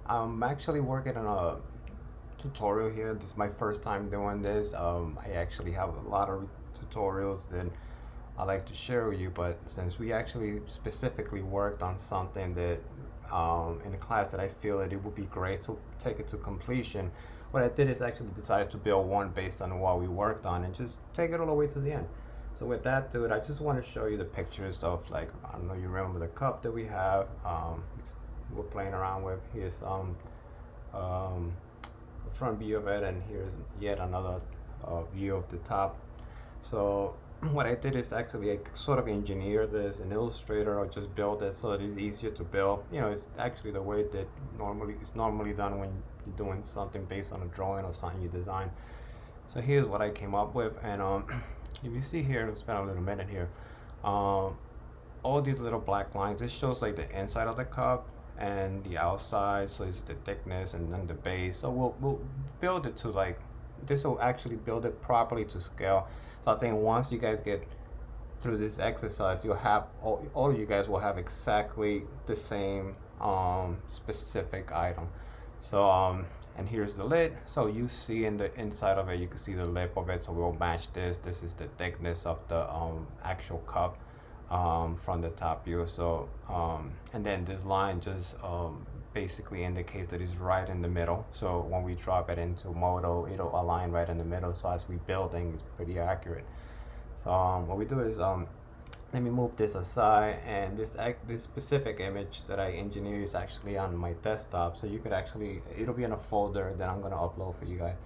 I'm actually working on a tutorial here. This is my first time doing this. I actually have a lot of tutorials that I like to share with you, but since we actually specifically worked on something that in the class that I feel that it would be great to take it to completion, what I did is actually decided to build one based on what we worked on and just take it all the way to the end. So with that, dude, I just want to show you the pictures of, like, I don't know, you remember the cup that we have. We're playing around with. Here's um, the front view of it, and here's yet another view of the top. So what I did is actually I sort of engineered this in Illustrator, or just build it so that it's easier to build. You know, it's actually the way that normally done when you're doing something based on a drawing or something you design. So here's what I came up with, and if you see here, let's spend a little minute here. Um, all these little black lines, it shows like the inside of the cup and the outside, so it's the thickness and then the base. So we'll build it to, like, this will actually build it properly to scale. So I think once you guys get through this exercise, you'll have all of you guys will have exactly the same specific item. So and here's the lid. So you see in the inside of it, you can see the lip of it. So we'll match this. This is the thickness of the actual cup from the top view. So and then this line just basically indicates that it's right in the middle. So when we drop it into Modo, it'll align right in the middle. So as we building, it's pretty accurate. So what we do is let me move this aside, and this specific image that I engineered is actually on my desktop. So you could actually, it'll be in a folder that I'm gonna upload for you guys.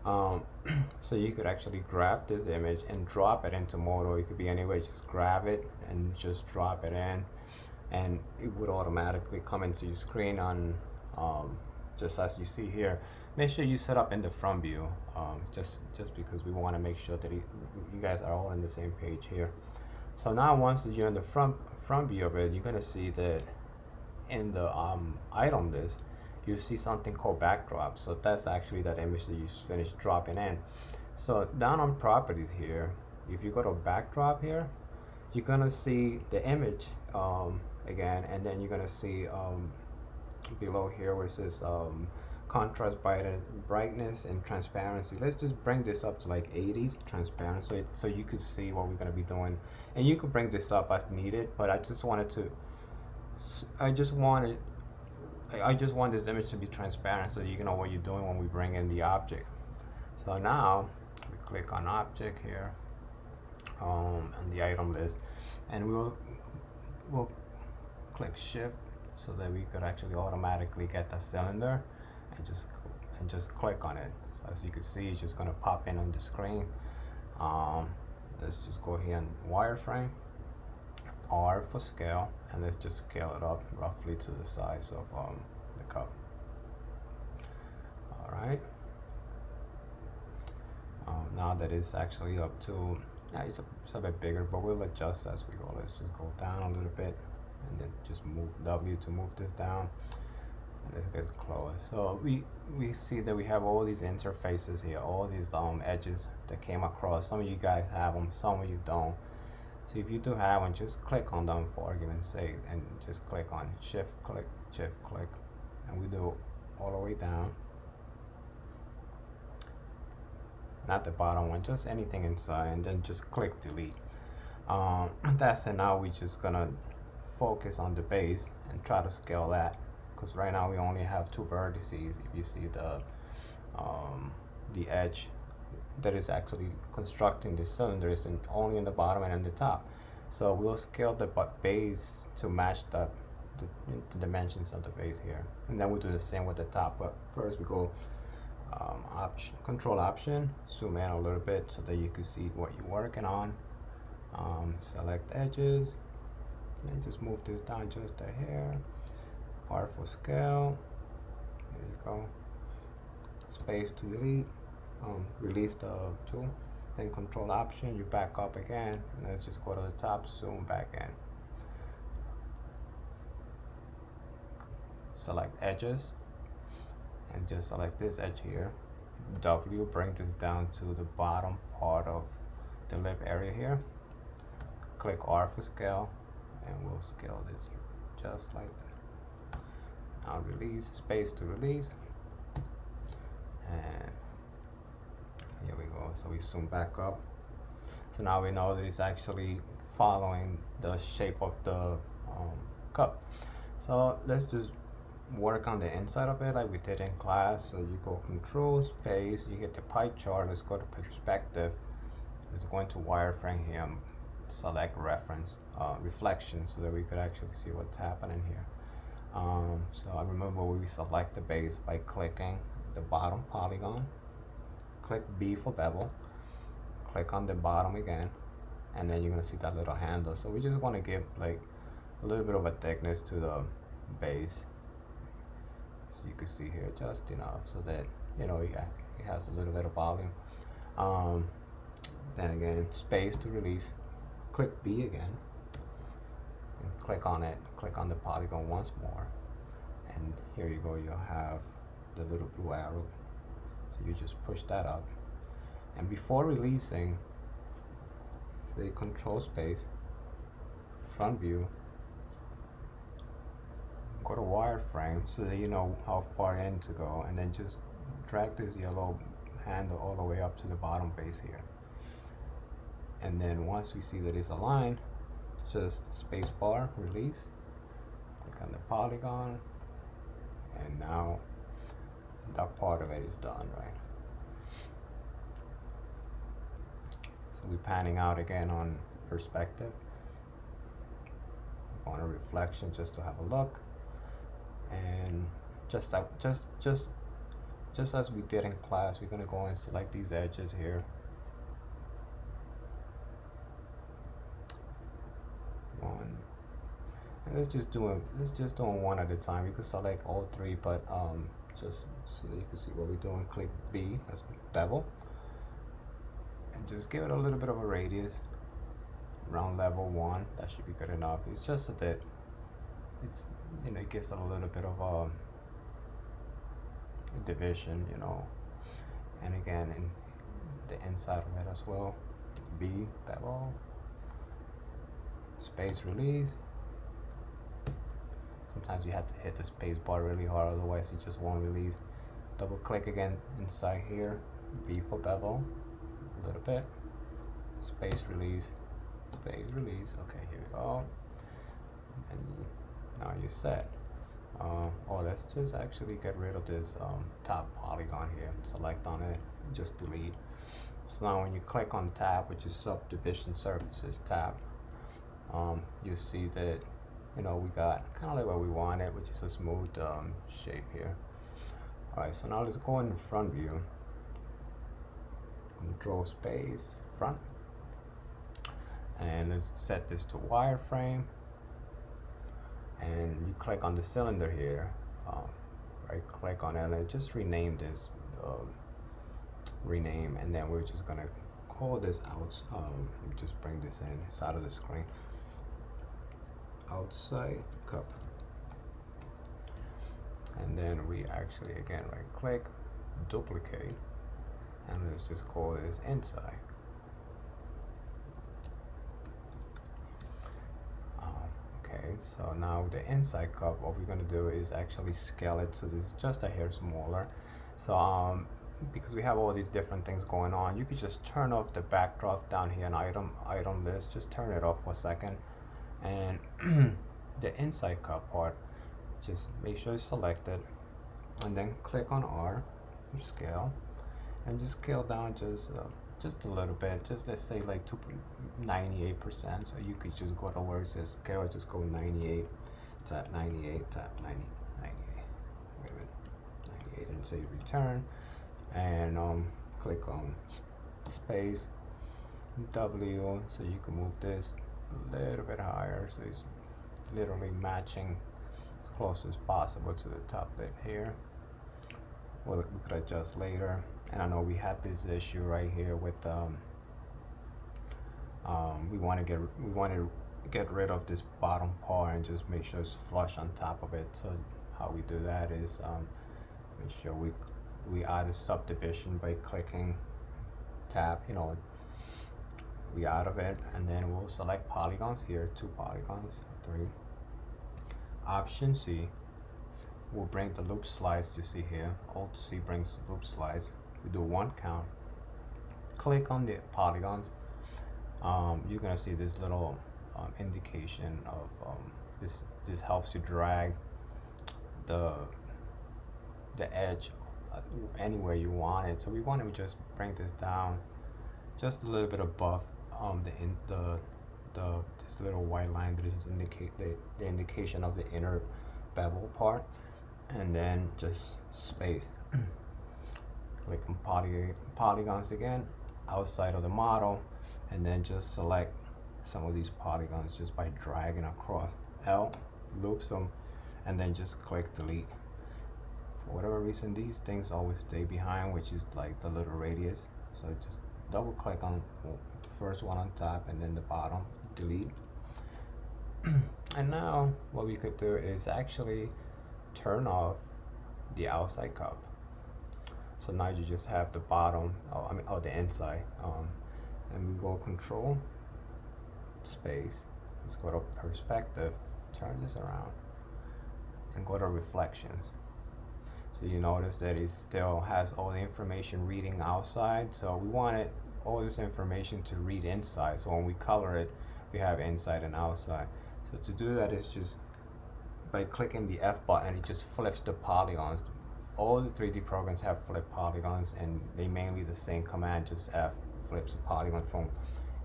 Um, so you could actually grab this image and drop it into Modo. It could be anywhere. Just grab it and just drop it in, and it would automatically come into your screen on just as you see here. Make sure you set up in the front view, just because we want to make sure that you guys are all on the same page here. So now once you're in the front view of it, you're gonna see that in the item list, you see something called backdrop. So that's actually that image that you finished dropping in. So down on properties here, if you go to backdrop here, you're gonna see the image again, and then you're gonna see below here where it says contrast, brightness, and transparency. Let's just bring this up to like 80 transparent, so you could see what we're gonna be doing, and you could bring this up as needed. But I just want this image to be transparent, so you know what you're doing when we bring in the object. So now we click on object here, on the item list, and we'll click shift so that we could actually automatically get the cylinder, and just click on it. So as you can see, it's just gonna pop in on the screen. Let's just go here and wireframe, R for scale, and let's just scale it up roughly to the size of the cup. All right. Now that it's actually up to, yeah, it's a bit bigger, but we'll adjust as we go. Let's just go down a little bit, and then just move W to move this down, and let's get close. So we see that we have all these interfaces here, all these edges that came across. Some of you guys have them, some of you don't. So if you do have one, just click on them for argument's sake, and just click on shift click, and we do all the way down. Not the bottom one, just anything inside, and then just click delete. That's it. Now we're just gonna focus on the base and try to scale that, because right now we only have two vertices. If you see the edge that is actually constructing the cylinder is only in the bottom and in the top. So we'll scale the base to match the dimensions of the base here, and then we'll do the same with the top. But first we go control option, zoom in a little bit so that you can see what you're working on. Select edges, and just move this down just a hair. R for scale. There you go. Space to delete. Release the tool. Then control option, you back up again, and let's just go to the top, zoom back in. Select edges, and just select this edge here. W, bring this down to the bottom part of the lip area here. Click R for scale, and we'll scale this just like that. Now release, space to release, and here we go. So we zoom back up. So now we know that it's actually following the shape of the cup. So let's just work on the inside of it like we did in class. So you go control space, you get the pie chart, let's go to perspective. Let's go into wireframe here, select reference, reflection, so that we could actually see what's happening here. So I remember we select the base by clicking the bottom polygon, click B for bevel, click on the bottom again, and then you're gonna see that little handle. So we just want to give like a little bit of a thickness to the base, so you can see here just enough so that it has a little bit of volume. Then again, space to release, click B again, and click on it, click on the polygon once more, and here you go, you'll have the little blue arrow. So you just push that up, and before releasing, say control space, front view, go to wireframe so that you know how far in to go, and then just drag this yellow handle all the way up to the bottom base here. And then once we see that it's aligned, just space bar, release, click on the polygon, and now that part of it is done, right? So we're panning out again on perspective, on a reflection just to have a look, and just as we did in class, we're gonna go and select these edges here. And let's just do one at a time. You can select all three, but just so that you can see what we're doing, click B, that's bevel, and just give it a little bit of a radius around level 1. That should be good enough. It's just so that it's, it gives it a little bit of a division, and again in the inside of it as well. B, bevel, space, release. Sometimes you have to hit the space bar really hard, otherwise it just won't release. Double click again inside here, B for bevel, a little bit, space, release, space, release. Okay, here we go. And now you're set. Let's just actually get rid of this top polygon here. Select on it, just delete. So now when you click on tab, which is subdivision surfaces tab, you see that we got kind of like what we wanted, which is a smooth shape here. Alright, so now let's go in the front view, control space, front, and let's set this to wireframe, and you click on the cylinder here, right click on it, and just rename this, and then we're just gonna call this out, let me just bring this in, it's out of the screen, outside cup, and then we actually again right click, duplicate, and let's just call this inside. Okay, so now the inside cup, what we're going to do is actually scale it so this is just a hair smaller. So because we have all these different things going on, you could just turn off the backdrop down here in item list, just turn it off for a second, and the inside cup part, just make sure it's selected, and then click on R for scale, and just scale down just a little bit, just let's say like 98%. So you could just go to where it says scale, just go 98, tap 98, tap 90, 98, wait a minute, 98, and say return, and click on space W, so you can move this a little bit higher, so it's literally matching as close as possible to the top bit here. Well, we could adjust later. And I know we have this issue right here with we want to get rid of this bottom part and just make sure it's flush on top of it. So how we do that is make sure we add a subdivision by clicking tab, we out of it, and then we'll select polygons here, 2 polygons, 3, option C, will bring the loop slice you see here. Alt C brings loop slice. We do one count. Click on the polygons. You're gonna see this little indication of this. This helps you drag the edge anywhere you want it. So we want to just bring this down just a little bit above this little white line that is indicate the indication of the inner bevel part, and then just space. Click on polygons again outside of the model, and then just select some of these polygons just by dragging across. L loops them, and then just click delete. For whatever reason, these things always stay behind, which is like the little radius. So just double click on the first one on top and then the bottom, delete. And now what we could do is actually turn off the outside cup. So now you just have the bottom, the inside. And we go control, space, let's go to perspective, turn this around, and go to reflections. So you notice that it still has all the information reading outside. So we wanted all this information to read inside. So when we color it, we have inside and outside. So to do that is just by clicking the F button, it just flips the polygons. All the 3D programs have flip polygons, and they mainly the same command, just F flips the polygon from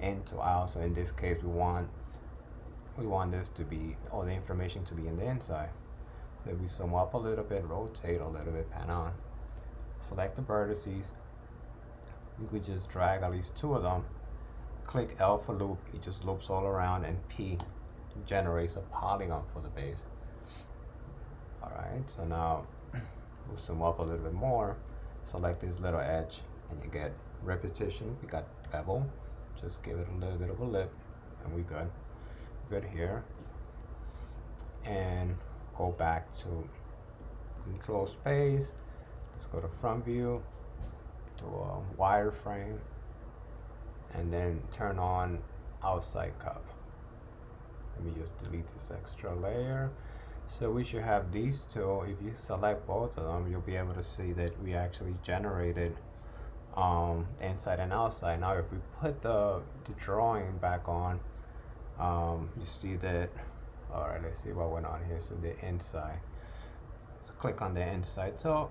in to out. So in this case, we want this to be, all the information to be in the inside. So if we zoom up a little bit, rotate a little bit, pan on, select the vertices, we could just drag at least 2 of them, click L for loop, it just loops all around, and P generates a polygon for the base. Alright, so now we'll zoom up a little bit more, select this little edge, and you get repetition. We got bevel, just give it a little bit of a lip, and we good. Good here. And go back to control space. Let's go to front view, to a wireframe, and then turn on outside cup. Let me just delete this extra layer. So we should have these two. If you select both of them, you'll be able to see that we actually generated inside and outside. Now if we put the drawing back on, you see that. All right, let's see what went on here. So the inside, so click on the inside. So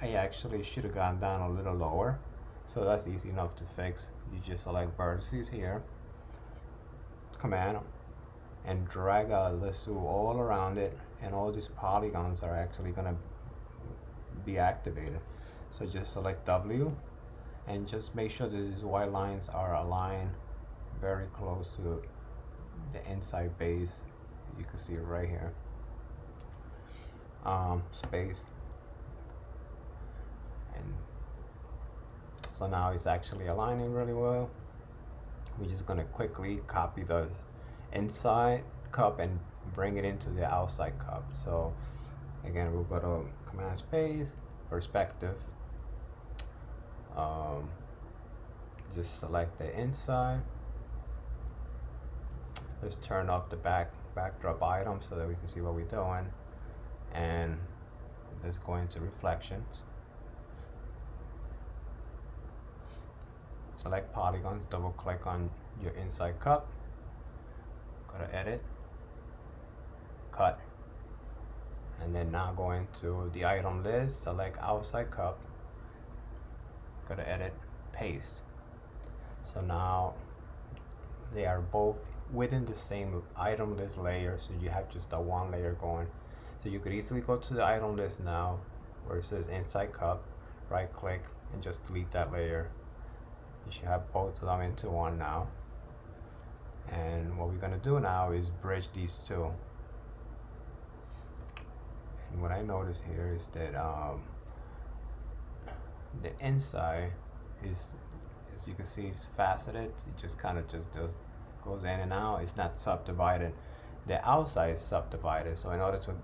I actually should have gone down a little lower, so that's easy enough to fix. You just select vertices here, command, and drag a lasso all around it, and all these polygons are actually gonna be activated. So just select W, and just make sure that these white lines are aligned very close to the inside base. You can see it right here. Space. And so now it's actually aligning really well. We're just gonna quickly copy the inside cup and bring it into the outside cup. So again, we'll go to command space, perspective. Just select the inside. Let's turn off the backdrop item so that we can see what we're doing, and let's go into reflections. Select polygons, double click on your inside cup, go to edit, cut, and then now go into the item list, select outside cup, go to edit, paste. So now they are both within the same item list layer, so you have just the one layer going. So you could easily go to the item list now where it says inside cup, right click, and just delete that layer. You should have both of them into one now. And what we're gonna do now is bridge these two. And what I notice here is that the inside is, as you can see, it's faceted. It just kind of just goes in and out. It's not subdivided. The outside is subdivided. So in order to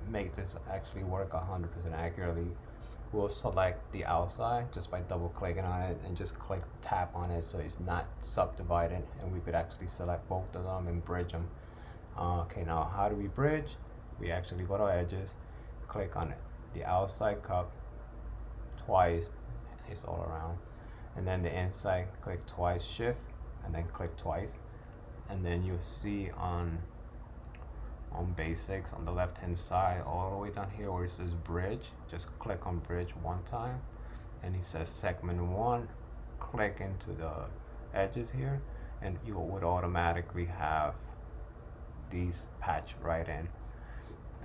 make this actually work 100% accurately, we'll select the outside just by double clicking on it and just click tap on it so it's not subdivided, and we could actually select both of them and bridge them. Okay, now how do we bridge? We actually go to edges, click on it, the outside cup twice, it's all around, and then the inside, click twice, shift, and then click twice, and then you'll see on basics on the left hand side all the way down here where it says bridge, just click on bridge one time, and it says segment 1, click into the edges here, and you would automatically have these patch right in.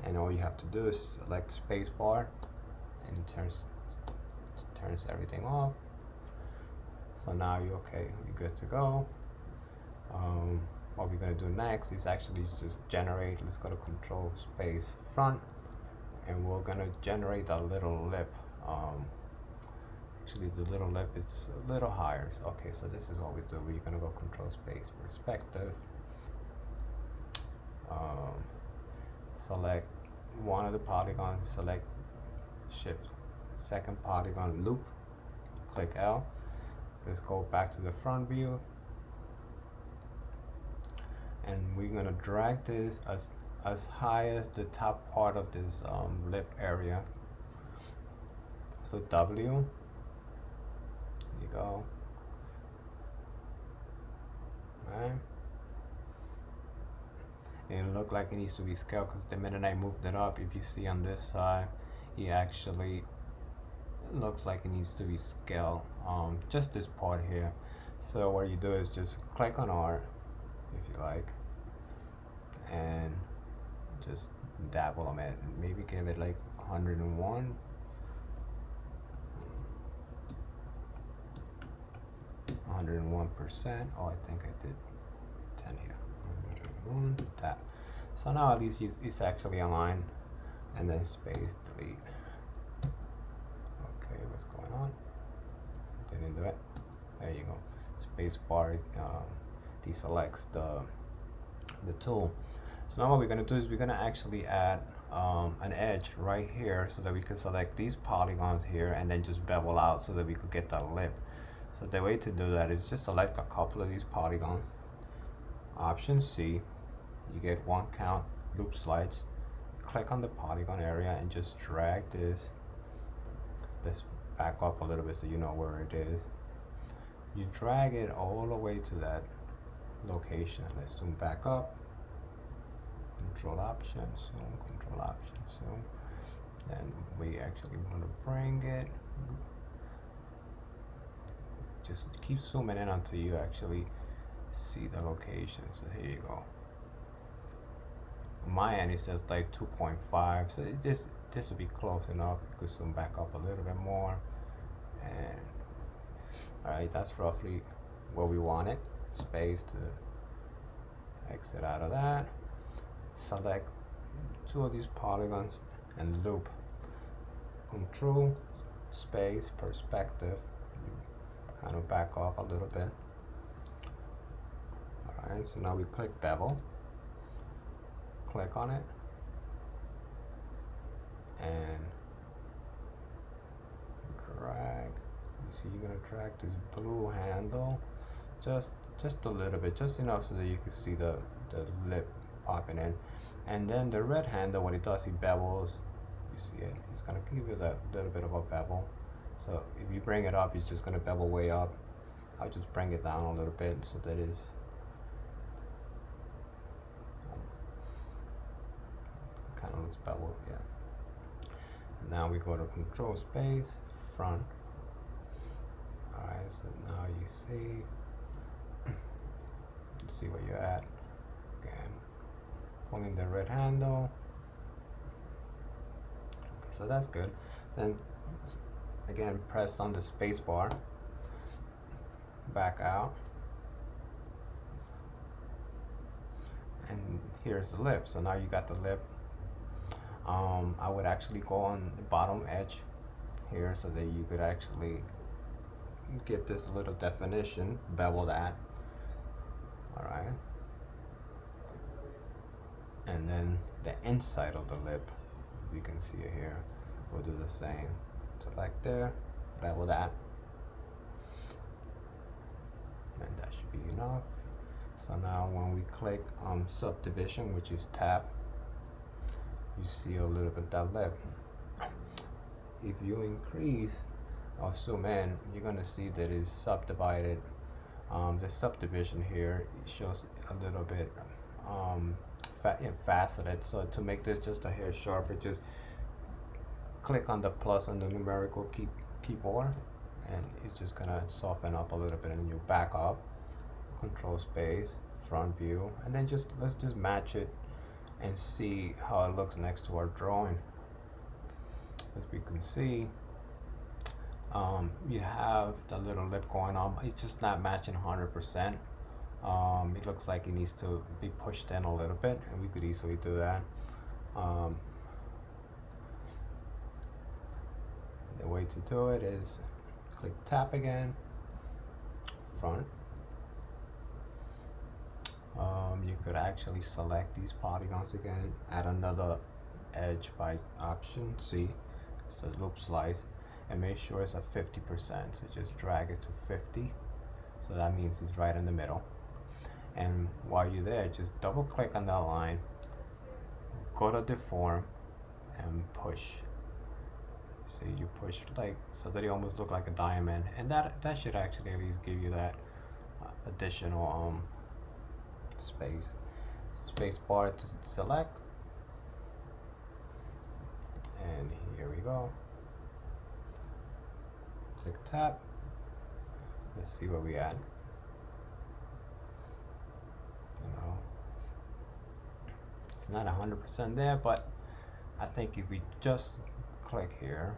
And all you have to do is select spacebar, and it turns everything off. So now you're okay, you're good to go. What we're going to do next is actually just generate. Let's go to control space front, and we're going to generate a little lip. Actually the little lip is a little higher. Okay, so this is what we do. We're going to go control space perspective, select one of the polygons, select shift second polygon loop, click L. Let's go back to the front view, and we're gonna drag this as high as the top part of this lip area. So W, there you go. Right. And it looked like it needs to be scaled because the minute I moved it up, if you see on this side, it actually looks like it needs to be scaled. Just this part here. So what you do is just click on R if you like, and just dabble on it. Maybe give it like 101. 101%. Oh, I think I did 10 here. 101, tap. So now at least it's actually aligned, and then space delete. Okay, what's going on? Didn't do it. There you go. Space bar deselects the tool. So now what we're gonna do is we're gonna actually add an edge right here so that we can select these polygons here and then just bevel out so that we could get that lip. So the way to do that is just select a couple of these polygons, Option C, you get one count, loop slides, click on the polygon area and just drag this back up a little bit so you know where it is. You drag it all the way to that location. Let's zoom back up, Control Option, zoom, Control Option, zoom. Then we actually want to bring it, just keep zooming in until you actually see the location. So here you go. On my end it says like 2.5, so it just, this will be close enough. You could zoom back up a little bit more, and alright, that's roughly where we want it. Space to exit out of that. Select two of these polygons and loop. Control space perspective, kind of back off a little bit. Alright, so now we click bevel, click on it, and drag. You see, you're gonna drag this blue handle just a little bit, just enough so that you can see the lip popping in. And then the red handle, what it does, it bevels. You see it, it's gonna give you that little bit of a bevel. So if you bring it up, it's just gonna bevel way up. I'll just bring it down a little bit so that it's kind of looks beveled, yeah. And now we go to control space front. Alright, so now you see where you're at. Again, pulling the red handle. Okay, so that's good. Then again, press on the space bar, back out, and here's the lip. So now you got the lip. I would actually go on the bottom edge here so that you could actually give this a little definition, bevel that. Alright, and then the inside of the lip, if you can see it here, we'll do the same. Select there, bevel that, and that should be enough. So now when we click subdivision, which is tab, you see a little bit of that lip. If you increase or zoom in, you're gonna see that it's subdivided. The subdivision here shows a little bit faceted. So to make this just a hair sharper, just click on the plus on the numerical keyboard, and it's just gonna soften up a little bit, and you back up, control space, front view, and then let's just match it and see how it looks next to our drawing. As we can see, you have the little lip going on, but it's just not matching 100%. It looks like it needs to be pushed in a little bit, and we could easily do that. The way to do it is click tap again, front. You could actually select these polygons again, add another edge by option C, so loop slice, and make sure it's at 50%. So just drag it to 50. So that means it's right in the middle. And while you're there, just double click on that line, go to deform, and push. So you push like so that it almost look like a diamond, and that should actually at least give you that additional space. Space bar to select, and here we go. Click tap. Let's see where we at. You know, it's not 100% there, but I think if we just click here,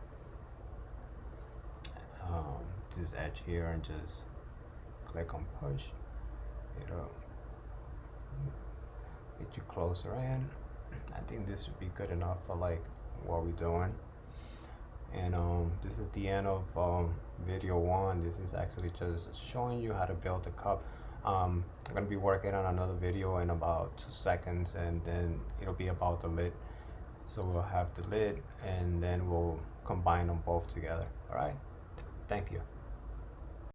this edge here, and just click on push, it'll get you closer in. I think this should be good enough for like what we're doing. And this is the end of video 1. This is actually just showing you how to build a cup. I'm gonna be working on another video in about 2 seconds, and then it'll be about the lid. So we'll have the lid, and then we'll combine them both together. All right, thank you.